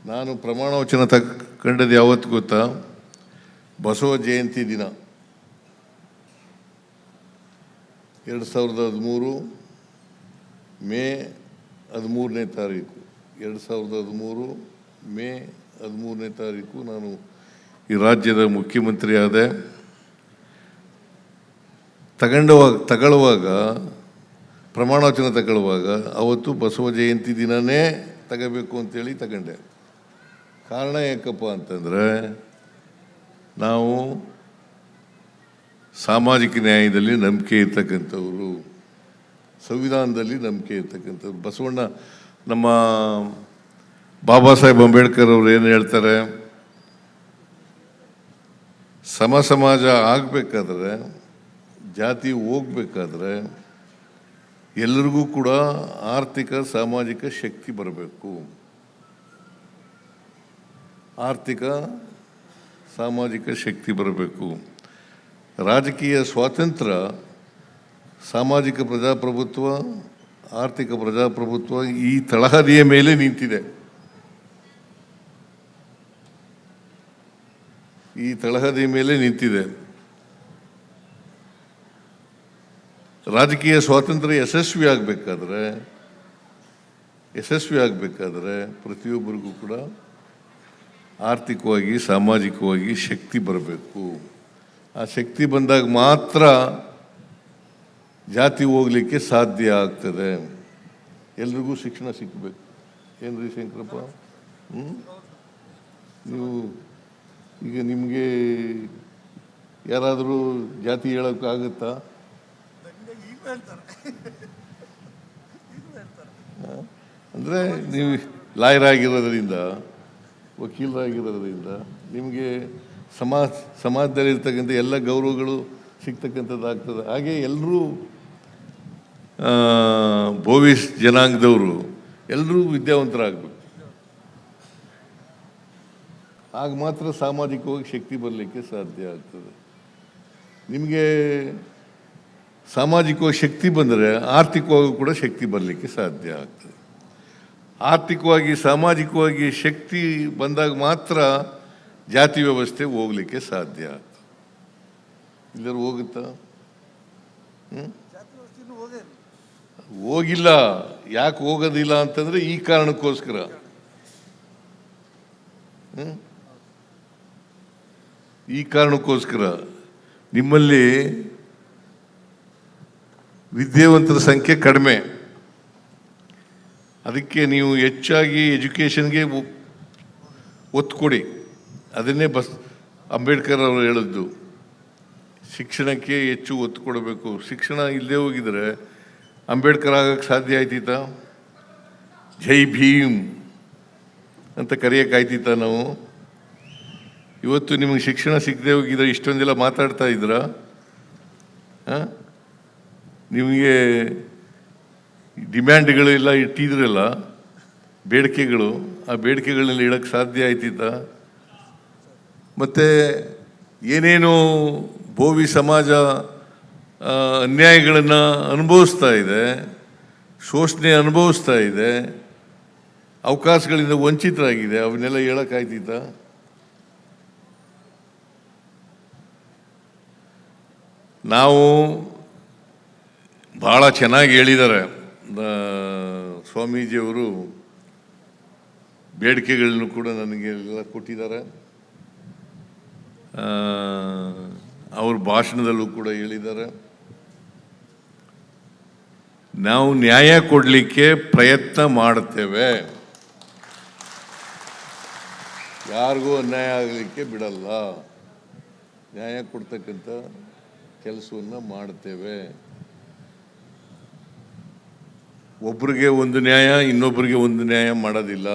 ನಾನು ಪ್ರಮಾಣ ವಚನ ತಗೊಂಡದ್ದು ಯಾವತ್ತು ಗೊತ್ತಾ? ಬಸವ ಜಯಂತಿ ದಿನ 2013 ಮೇ 13ನೇ ತಾರೀಕು 2013 ಮೇ 13ನೇ ತಾರೀಕು ನಾನು ಈ ರಾಜ್ಯದ ಮುಖ್ಯಮಂತ್ರಿ ಆದೆ. ತಗೊಳ್ಳುವಾಗ ಪ್ರಮಾಣ ವಚನ ತಗೊಳ್ಳುವಾಗ ಅವತ್ತು ಬಸವ ಜಯಂತಿ ದಿನನೇ ತಗೋಬೇಕು ಅಂತೇಳಿ ತಗೊಂಡೆ. ಕಾರಣ ಯಾಕಪ್ಪ ಅಂತಂದರೆ, ನಾವು ಸಾಮಾಜಿಕ ನ್ಯಾಯದಲ್ಲಿ ನಂಬಿಕೆ ಇರ್ತಕ್ಕಂಥವ್ರು, ಸಂವಿಧಾನದಲ್ಲಿ ನಂಬಿಕೆ ಇರ್ತಕ್ಕಂಥವ್ರು. ಬಸವಣ್ಣ, ನಮ್ಮ ಬಾಬಾ ಸಾಹೇಬ್ ಅಂಬೇಡ್ಕರ್ ಅವರು ಏನು ಹೇಳ್ತಾರೆ, ಸಮಾಜ ಆಗಬೇಕಾದ್ರೆ, ಜಾತಿ ಹೋಗ್ಬೇಕಾದ್ರೆ ಎಲ್ಲರಿಗೂ ಕೂಡ ಆರ್ಥಿಕ ಸಾಮಾಜಿಕ ಶಕ್ತಿ ಬರಬೇಕು. ಆರ್ಥಿಕ ಸಾಮಾಜಿಕ ಶಕ್ತಿ ಬರಬೇಕು. ರಾಜಕೀಯ ಸ್ವಾತಂತ್ರ್ಯ, ಸಾಮಾಜಿಕ ಪ್ರಜಾಪ್ರಭುತ್ವ, ಆರ್ಥಿಕ ಪ್ರಜಾಪ್ರಭುತ್ವ ಈ ತಳಹದಿಯ ಮೇಲೆ ನಿಂತಿದೆ. ಈ ತಳಹದಿಯ ಮೇಲೆ ನಿಂತಿದೆ. ರಾಜಕೀಯ ಸ್ವಾತಂತ್ರ್ಯ ಯಶಸ್ವಿ ಆಗಬೇಕಾದ್ರೆ ಪ್ರತಿಯೊಬ್ಬರಿಗೂ ಕೂಡ ಆರ್ಥಿಕವಾಗಿ ಸಾಮಾಜಿಕವಾಗಿ ಶಕ್ತಿ ಬರಬೇಕು. ಆ ಶಕ್ತಿ ಬಂದಾಗ ಮಾತ್ರ ಜಾತಿ ಹೋಗ್ಲಿಕ್ಕೆ ಸಾಧ್ಯ ಆಗ್ತದೆ. ಎಲ್ರಿಗೂ ಶಿಕ್ಷಣ ಸಿಕ್ಕಬೇಕು. ಏನ್ರಿ ಶಂಕರಪ್ಪ, ನೀವು ಈಗ ನಿಮಗೆ ಯಾರಾದರೂ ಜಾತಿ ಹೇಳೋಕ್ಕಾಗುತ್ತಾ? ಅಂದರೆ ನೀವು ಲಾಯರ್ ಆಗಿರೋದ್ರಿಂದ, ವಕೀಲರಾಗಿರೋದ್ರಿಂದ ನಿಮಗೆ ಸಮಾಜದಲ್ಲಿರ್ತಕ್ಕಂಥ ಎಲ್ಲ ಗೌರವಗಳು ಸಿಗ್ತಕ್ಕಂಥದ್ದಾಗ್ತದೆ. ಹಾಗೆ ಎಲ್ಲರೂ ಬೋವಿಸ್ ಜನಾಂಗದವರು ಎಲ್ಲರೂ ವಿದ್ಯಾವಂತರಾಗಬೇಕು. ಆಗ ಮಾತ್ರ ಸಾಮಾಜಿಕವಾಗಿ ಶಕ್ತಿ ಬರಲಿಕ್ಕೆ ಸಾಧ್ಯ ಆಗ್ತದೆ. ನಿಮಗೆ ಸಾಮಾಜಿಕವಾಗಿ ಶಕ್ತಿ ಬಂದರೆ ಆರ್ಥಿಕವಾಗಿ ಕೂಡ ಶಕ್ತಿ ಬರಲಿಕ್ಕೆ ಸಾಧ್ಯ ಆಗ್ತದೆ. ಆರ್ಥಿಕವಾಗಿ ಸಾಮಾಜಿಕವಾಗಿ ಶಕ್ತಿ ಬಂದಾಗ ಮಾತ್ರ ಜಾತಿ ವ್ಯವಸ್ಥೆ ಹೋಗ್ಲಿಕ್ಕೆ ಸಾಧ್ಯ ಆಗ್ತದೆ. ಇಲ್ಲರೂ ಹೋಗುತ್ತಾ? ಹೋಗಿಲ್ಲ. ಯಾಕೆ ಹೋಗೋದಿಲ್ಲ ಅಂತಂದ್ರೆ ಈ ಕಾರಣಕ್ಕೋಸ್ಕರ. ಈ ಕಾರಣಕ್ಕೋಸ್ಕರ ನಿಮ್ಮಲ್ಲಿ ವಿದ್ಯಾವಂತರ ಸಂಖ್ಯೆ ಕಡಿಮೆ. ಅದಕ್ಕೆ ನೀವು ಹೆಚ್ಚಾಗಿ ಎಜುಕೇಷನ್ಗೆ ಒತ್ತು ಕೊಡಿ. ಅದನ್ನೇ ಅಂಬೇಡ್ಕರ್ ಅವರು ಹೇಳಿದ್ದು, ಶಿಕ್ಷಣಕ್ಕೆ ಹೆಚ್ಚು ಒತ್ತು ಕೊಡಬೇಕು. ಶಿಕ್ಷಣ ಇಲ್ಲದೆ ಹೋಗಿದ್ರೆ ಅಂಬೇಡ್ಕರ್ ಆಗಕ್ಕೆ ಸಾಧ್ಯ ಆಯ್ತಿತ್ತ? ಜೈ ಭೀಮ್ ಅಂತ ಕರೆಯೋಕ್ಕಾಯ್ತಿತ್ತ ನಾವು? ಇವತ್ತು ನಿಮಗೆ ಶಿಕ್ಷಣ ಸಿಗದೆ ಹೋಗಿದ್ರೆ ಇಷ್ಟೊಂದೆಲ್ಲ ಮಾತಾಡ್ತಾ ಇದ್ರಾ? ನಿಮಗೆ ಡಿಮ್ಯಾಂಡ್ಗಳೆಲ್ಲ ಇಟ್ಟಿದ್ರಲ್ಲ, ಬೇಡಿಕೆಗಳು, ಆ ಬೇಡಿಕೆಗಳನ್ನೆಲ್ಲ ಇಡೋಕ್ಕೆ ಸಾಧ್ಯ ಆಯ್ತಿತ್ತ? ಮತ್ತು ಏನೇನು ಬೋವಿ ಸಮಾಜ ಅನ್ಯಾಯಗಳನ್ನು ಅನುಭವಿಸ್ತಾ ಇದೆ, ಶೋಷಣೆ ಅನುಭವಿಸ್ತಾ ಇದೆ, ಅವಕಾಶಗಳಿಂದ ವಂಚಿತರಾಗಿದೆ, ಅವನ್ನೆಲ್ಲ ಹೇಳೋಕ್ಕಾಯ್ತಿತ್ತ? ನಾವು ಭಾಳ ಚೆನ್ನಾಗಿ ಹೇಳಿದ್ದಾರೆ ಸ್ವಾಮೀಜಿಯವರು. ಬೇಡಿಕೆಗಳನ್ನು ಕೂಡ ನನಗೆ ಎಲ್ಲ ಕೊಟ್ಟಿದ್ದಾರೆ. ಅವ್ರ ಭಾಷಣದಲ್ಲೂ ಕೂಡ ಹೇಳಿದ್ದಾರೆ. ನಾವು ನ್ಯಾಯ ಕೊಡಲಿಕ್ಕೆ ಪ್ರಯತ್ನ ಮಾಡುತ್ತೇವೆ. ಯಾರಿಗೂ ಅನ್ಯಾಯ ಆಗಲಿಕ್ಕೆ ಬಿಡಲ್ಲ. ನ್ಯಾಯ ಕೊಡ್ತಕ್ಕಂಥ ಕೆಲಸವನ್ನು ಮಾಡ್ತೇವೆ. ಒಬ್ರಿಗೆ ಒಂದು ನ್ಯಾಯ, ಇನ್ನೊಬ್ಬರಿಗೆ ಒಂದು ನ್ಯಾಯ ಮಾಡೋದಿಲ್ಲ.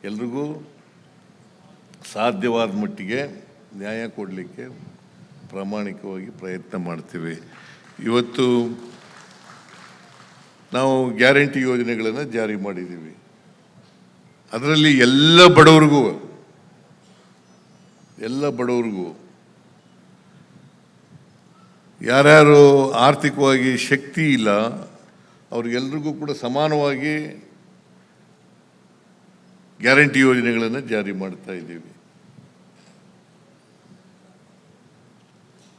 ಎಲ್ರಿಗೂ ಸಾಧ್ಯವಾದ ಮಟ್ಟಿಗೆ ನ್ಯಾಯ ಕೊಡಲಿಕ್ಕೆ ಪ್ರಾಮಾಣಿಕವಾಗಿ ಪ್ರಯತ್ನ ಮಾಡ್ತೀವಿ. ಇವತ್ತು ನಾವು ಗ್ಯಾರಂಟಿ ಯೋಜನೆಗಳನ್ನು ಜಾರಿ ಮಾಡಿದ್ದೀವಿ. ಅದರಲ್ಲಿ ಎಲ್ಲ ಬಡವರಿಗೂ ಯಾರ್ಯಾರು ಆರ್ಥಿಕವಾಗಿ ಶಕ್ತಿ ಇಲ್ಲ ಅವ್ರಿಗೆಲ್ರಿಗೂ ಕೂಡ ಸಮಾನವಾಗಿ ಗ್ಯಾರಂಟಿ ಯೋಜನೆಗಳನ್ನು ಜಾರಿ ಮಾಡ್ತಾ ಇದ್ದೀವಿ.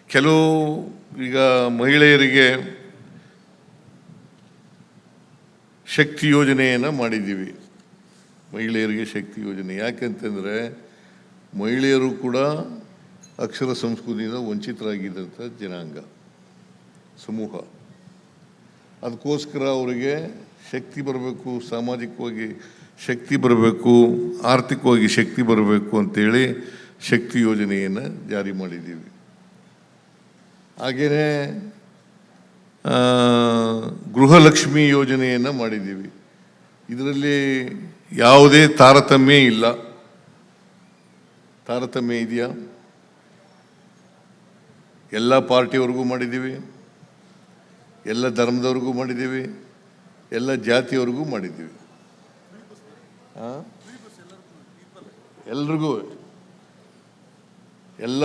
ಕೆಲವು ಈಗ ಮಹಿಳೆಯರಿಗೆ ಶಕ್ತಿ ಯೋಜನೆಯನ್ನು ಮಾಡಿದ್ದೀವಿ. ಮಹಿಳೆಯರಿಗೆ ಶಕ್ತಿ ಯೋಜನೆ ಯಾಕೆಂತಂದರೆ ಮಹಿಳೆಯರು ಕೂಡ ಅಕ್ಷರ ಸಂಸ್ಕೃತಿಯಿಂದ ವಂಚಿತರಾಗಿದ್ದಂಥ ಜನಾಂಗ ಸಮೂಹ. ಅದಕ್ಕೋಸ್ಕರ ಅವರಿಗೆ ಶಕ್ತಿ ಬರಬೇಕು, ಸಾಮಾಜಿಕವಾಗಿ ಶಕ್ತಿ ಬರಬೇಕು, ಆರ್ಥಿಕವಾಗಿ ಶಕ್ತಿ ಬರಬೇಕು ಅಂತೇಳಿ ಶಕ್ತಿ ಯೋಜನೆಯನ್ನು ಜಾರಿ ಮಾಡಿದ್ದೀವಿ. ಹಾಗೆಯೇ ಗೃಹಲಕ್ಷ್ಮಿ ಯೋಜನೆಯನ್ನು ಮಾಡಿದ್ದೀವಿ. ಇದರಲ್ಲಿ ಯಾವುದೇ ತಾರತಮ್ಯ ಇಲ್ಲ. ತಾರತಮ್ಯ ಇದೆಯಾ? ಎಲ್ಲ ಪಾರ್ಟಿಯವ್ರಿಗೂ ಮಾಡಿದ್ದೀವಿ, ಎಲ್ಲ ಧರ್ಮದವ್ರಿಗೂ ಮಾಡಿದ್ದೀವಿ, ಎಲ್ಲ ಜಾತಿಯವ್ರಿಗೂ ಮಾಡಿದ್ದೀವಿ. ಎಲ್ರಿಗೂ, ಎಲ್ಲ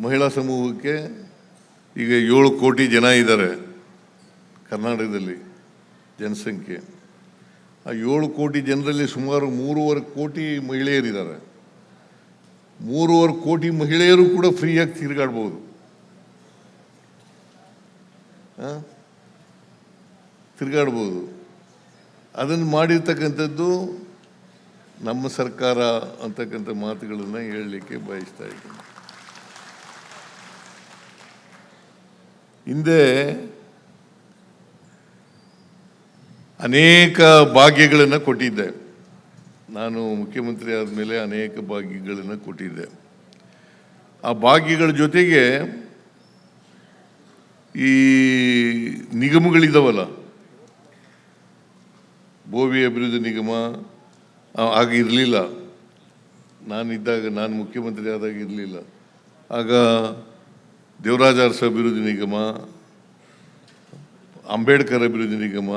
ಮಹಿಳಾ ಸಮೂಹಕ್ಕೆ. ಈಗ 7 ಕೋಟಿ ಜನ ಇದ್ದಾರೆ ಕರ್ನಾಟಕದಲ್ಲಿ ಜನಸಂಖ್ಯೆ. ಆ 7 ಕೋಟಿ ಜನರಲ್ಲಿ ಸುಮಾರು 3.5 ಕೋಟಿ ಮಹಿಳೆಯರಿದ್ದಾರೆ. 3.5 ಕೋಟಿ ಮಹಿಳೆಯರು ಕೂಡ ಫ್ರೀಯಾಗಿ ತಿರುಗಾಡ್ಬೋದು. ತಿರುಗಾಡ್ಬೋದು. ಅದನ್ನು ಮಾಡಿರ್ತಕ್ಕಂಥದ್ದು ನಮ್ಮ ಸರ್ಕಾರ ಅಂತಕ್ಕಂಥ ಮಾತುಗಳನ್ನು ಹೇಳಲಿಕ್ಕೆ ಬಯಸ್ತಾ ಇದ್ದೀನಿ. ಹಿಂದೆ ಅನೇಕ ಭಾಗ್ಯಗಳನ್ನು ಕೊಟ್ಟಿದ್ದೆ. ನಾನು ಮುಖ್ಯಮಂತ್ರಿ ಆದಮೇಲೆ ಅನೇಕ ಭಾಗ್ಯಗಳನ್ನು ಕೊಟ್ಟಿದ್ದೆ. ಆ ಭಾಗ್ಯಗಳ ಜೊತೆಗೆ ಈ ನಿಗಮಗಳಿದ್ದಾವಲ್ಲ, ಬೋವಿ ಅಭಿವೃದ್ಧಿ ನಿಗಮ ಆಗ ಇರಲಿಲ್ಲ. ನಾನು ಮುಖ್ಯಮಂತ್ರಿ ಆದಾಗ ಇರಲಿಲ್ಲ. ಆಗ ದೇವರಾಜ ಅರಸು ಅಭಿವೃದ್ಧಿ ನಿಗಮ, ಅಂಬೇಡ್ಕರ್ ಅಭಿವೃದ್ಧಿ ನಿಗಮ,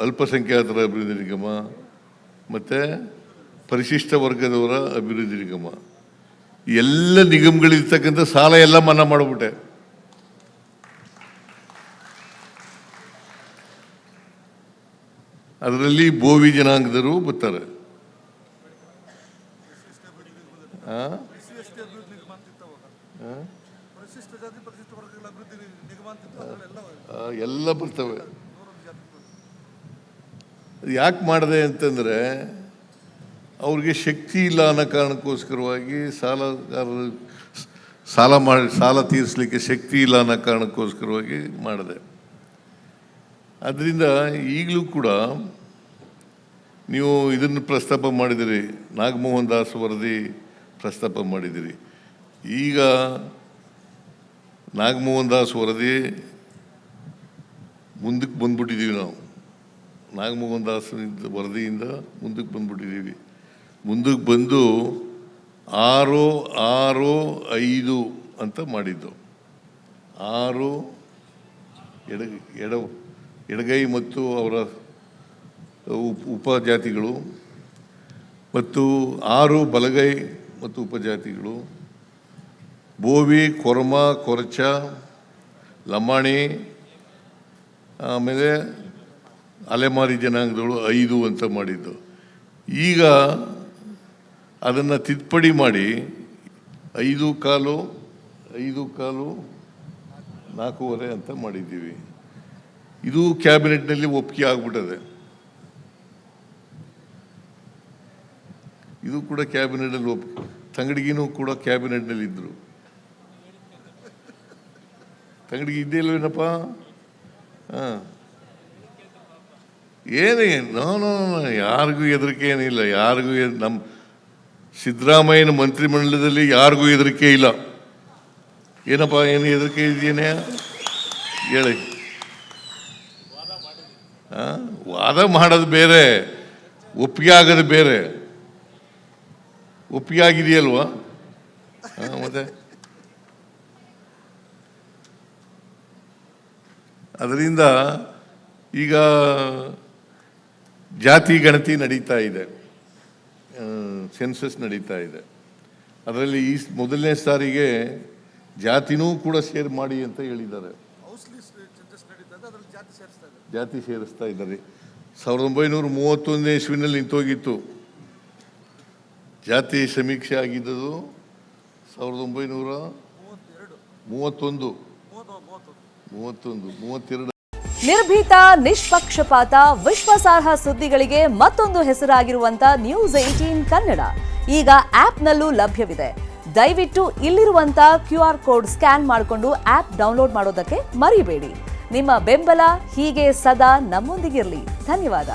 ಅಲ್ಪಸಂಖ್ಯಾತರ ಅಭಿವೃದ್ಧಿ ನಿಗಮ ಮತ್ತು ಪರಿಶಿಷ್ಟ ವರ್ಗದವರ ಅಭಿವೃದ್ಧಿ ನಿಗಮ, ಎಲ್ಲ ನಿಗಮಗಳಿರ್ತಕ್ಕಂಥ ಸಾಲ ಎಲ್ಲ ಮನ್ನಾ ಮಾಡಿಬಿಟ್ಟೆ. ಅದರಲ್ಲಿ ಬೋವಿ ಜನಾಂಗದರು ಬರ್ತಾರೆ. ಎಲ್ಲ ಬರ್ತವೆ. ಯಾಕೆ ಮಾಡಿದೆ ಅಂತಂದರೆ ಅವ್ರಿಗೆ ಶಕ್ತಿ ಇಲ್ಲ ಅನ್ನೋ ಕಾರಣಕ್ಕೋಸ್ಕರವಾಗಿ ಸಾಲ ತೀರಿಸಲಿಕ್ಕೆ ಶಕ್ತಿ ಇಲ್ಲ ಅನ್ನೋ ಕಾರಣಕ್ಕೋಸ್ಕರವಾಗಿ ಮಾಡಿದೆ. ಅದರಿಂದ ಈಗಲೂ ಕೂಡ ನೀವು ಇದನ್ನು ಪ್ರಸ್ತಾಪ ಮಾಡಿದಿರಿ, ನಾಗಮೋಹನ್ ದಾಸ್ ವರದಿ ಪ್ರಸ್ತಾಪ ಮಾಡಿದಿರಿ. ಈಗ ನಾಗಮೋಹನ್ ದಾಸ್ ವರದಿ ಮುಂದಕ್ಕೆ ಬಂದ್ಬಿಟ್ಟಿದ್ದೀವಿ. ನಾವು ನಾಗಮೋಹನ್ ದಾಸ್ ವರದಿಯಿಂದ ಮುಂದಕ್ಕೆ ಬಂದ್ಬಿಟ್ಟಿದ್ದೀವಿ. ಮುಂದಕ್ಕೆ ಬಂದು 6-6-5 ಅಂತ ಮಾಡಿದ್ದು. 6 ಎಡಗೈ ಮತ್ತು ಅವರ ಉಪಜಾತಿಗಳು, ಮತ್ತು 6 ಬಲಗೈ ಮತ್ತು ಉಪಜಾತಿಗಳು, ಬೋವಿ, ಕೊರಮ, ಕೊರಚ, ಲಮಾಣಿ, ಆಮೇಲೆ ಅಲೆಮಾರಿ ಜನಾಂಗದಗಳು 5 ಅಂತ ಮಾಡಿದ್ದು. ಈಗ ಅದನ್ನು ತಿದ್ದುಪಡಿ ಮಾಡಿ 5 1/4 4.25 ಅಂತ ಮಾಡಿದ್ದೀವಿ. ಇದು ಕ್ಯಾಬಿನೆಟ್ನಲ್ಲಿ ಒಪ್ಪಿಗೆ ಆಗ್ಬಿಟ್ಟದೆ. ಇದು ಕೂಡ ಕ್ಯಾಬಿನೆಟ್ನಲ್ಲಿ ತಂಗಡಿಗಿನೂ ಕೂಡ ಕ್ಯಾಬಿನೆಟ್ನಲ್ಲಿ ಇದ್ರು. ತಂಗಡಿಗೆ ಇದ್ದೇ ಇಲ್ವೇನಪ್ಪ? ನಾನು ಯಾರಿಗೂ ಹೆದರಿಕೆ ಏನಿಲ್ಲ. ಯಾರಿಗೂ ನಮ್ಮ ಸಿದ್ದರಾಮಯ್ಯನ ಮಂತ್ರಿಮಂಡಲದಲ್ಲಿ ಯಾರಿಗೂ ಹೆದರಿಕೆ ಇಲ್ಲ. ಏನಪ್ಪ, ಏನು ಹೆದರಿಕೆ ಇದೆಯೇನೆ ಹೇಳಿ. ವಾದ ಮಾಡೋದು ಬೇರೆ, ಒಪ್ಪಿಗೆ ಆಗೋದು ಬೇರೆ. ಒಪ್ಪಿಗೆ ಆಗಿದೆಯಲ್ವಾ? ಮತ್ತೆ ಅದರಿಂದ ಈಗ ಜಾತಿ ಗಣತಿ ನಡೀತಾ ಇದೆ, ಸೆನ್ಸಸ್ ನಡೀತಾ ಇದೆ. ಅದರಲ್ಲಿ ಈ ಮೊದಲನೇ ಸಾರಿಗೆ ಜಾತಿನೂ ಕೂಡ ಸೇರ್ ಮಾಡಿ ಅಂತ ಹೇಳಿದ್ದಾರೆ. ಜಾತಿ ಸೇರಿಸ್ತಾ ಇದ್ದಾರೆ. 1931 ಇಸ್ವಿನಲ್ಲಿ ನಿಂತೋಗಿತ್ತು. ಜಾತಿ ಸಮೀಕ್ಷೆ ಆಗಿದ್ದದು 1932. ನಿರ್ಭೀತ, ನಿಷ್ಪಕ್ಷಪಾತ, ವಿಶ್ವಾಸಾರ್ಹ ಸುದ್ದಿಗಳಿಗೆ ಮತ್ತೊಂದು ಹೆಸರಾಗಿರುವಂತ News18 ಕನ್ನಡ ಈಗ ಆಪ್ನಲ್ಲೂ ಲಭ್ಯವಿದೆ. ದಯವಿಟ್ಟು ಇಲ್ಲಿರುವಂತ QR ಕೋಡ್ ಸ್ಕ್ಯಾನ್ ಮಾಡಿಕೊಂಡು ಆಪ್ ಡೌನ್ಲೋಡ್ ಮಾಡೋದಕ್ಕೆ ಮರಿಬೇಡಿ. ನಿಮ್ಮ ಬೆಂಬಲ ಹೀಗೆ ಸದಾ ನಮ್ಮೊಂದಿಗಿರಲಿ. ಧನ್ಯವಾದ.